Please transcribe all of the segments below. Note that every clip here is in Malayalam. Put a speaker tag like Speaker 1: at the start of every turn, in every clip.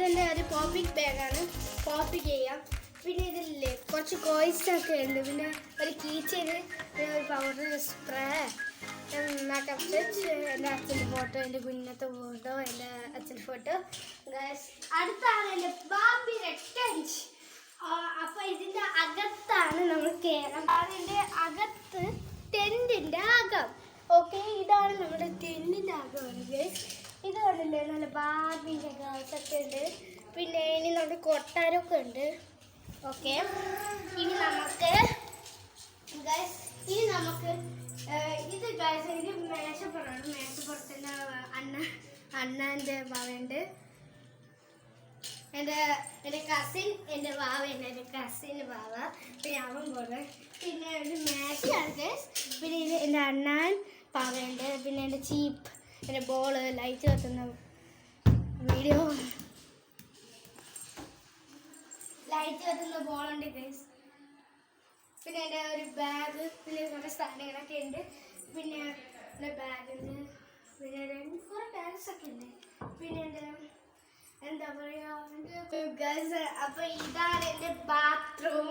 Speaker 1: ഇതെൻ്റെ ഒരു പോപ്പിക് ബാഗാണ്. പോപ്പിക് ചെയ്യാം. പിന്നെ ഇതില്ലേ കുറച്ച് കോയിൻസൊക്കെ ഉണ്ട്. പിന്നെ ഒരു കീച്ചെയിന്, ഒരു പൗഡർ, സ്പ്രേ, മേക്കപ്പ് സെറ്റ്, എൻ്റെ അച്ഛൻ്റെ ഫോട്ടോ, എൻ്റെ കുഞ്ഞത്തെ ഫോട്ടോ, എൻ്റെ അച്ഛൻ്റെ ഫോട്ടോ. അടുത്താണ് എൻ്റെ ബാബിയുടെ ടെൻറ്റ്. അപ്പോൾ ഇതിൻ്റെ അകത്താണ് നമ്മൾ കയറാം. അതിൻ്റെ അകത്ത് ടെൻറ്റിൻ്റെ അകം. ഓക്കെ, ഇതാണ് നമ്മുടെ ടെൻറ്റിൻ്റെ അകമാണ് ഗൈസ്. ഇത് കണ്ടില്ലേ, നല്ല ബാബിൻ്റെ ഗ്ലാസൊക്കെ ഉണ്ട്. പിന്നെ ഇനി നമ്മുടെ കൊട്ടാരമൊക്കെ ഉണ്ട്. ഓക്കെ, ഇനി നമുക്ക് ഇത് ഗൈസ് എനിക്ക് മേശപ്പുറമാണ്. മേശപ്പുറത്തിൻ്റെ അണ്ണൻ്റെ ബാവയുണ്ട്. എൻ്റെ കസിൻ, എൻ്റെ ബാവയുണ്ട്. എൻ്റെ കസിൻ്റെ ബാവ, പിന്നെ അവൻ പോലെ. പിന്നെ ഒരു മേശയാണ് ഗൈസ്. പിന്നെ ഇത് എൻ്റെ അണ്ണൻ ബാവയുണ്ട്. പിന്നെ എൻ്റെ ചീപ്പ്, എൻ്റെ ബോള്, ലൈറ്റ് കത്തുന്ന വീഡിയോ, ലൈറ്റ് കത്തുന്ന ബോളുണ്ട് ഗൈസ്. പിന്നെ എൻ്റെ ഒരു ബാഗ്, പിന്നെ കുറേ സാധനങ്ങളൊക്കെ ഉണ്ട്. പിന്നെ എൻ്റെ ബാഗുണ്ട്. പിന്നെ കുറേ ബാഗ്സൊക്കെ ഉണ്ട്. പിന്നെ എൻ്റെ എന്താ പറയുക ഗൈസ്, അപ്പോൾ ഇതാണ് എൻ്റെ ബാത്റൂം.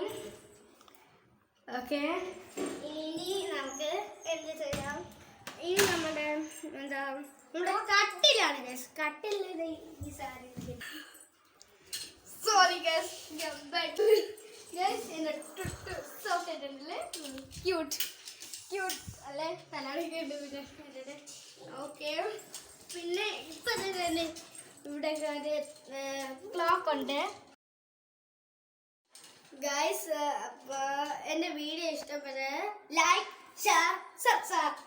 Speaker 1: ഓക്കെ, ഇനി നമുക്ക് എന്ത് ചെയ്യാം? ഇനി നമ്മുടെ കട്ടിലാണ് ഗൈസ്. കട്ടിൽ ഈ സാധനം. സോറി ഗൈസ്, ഗൈസ് എൻ്റെ സോഫ്റ്റ് ഉണ്ടല്ലേ, ക്യൂട്ട് അല്ലേ, തലയൊക്കെ ഉണ്ട്. പിന്നെ ഓക്കെ, പിന്നെ ഇപ്പം തന്നെ ഇവിടെ ഒരു ക്ലോക്ക് ഉണ്ട് ഗൈസ്. അപ്പോൾ എൻ്റെ വീഡിയോ ഇഷ്ടപ്പെട്ടത് ലൈക്ക്, ഷെയർ, സബ്സ്ക്രൈബ്.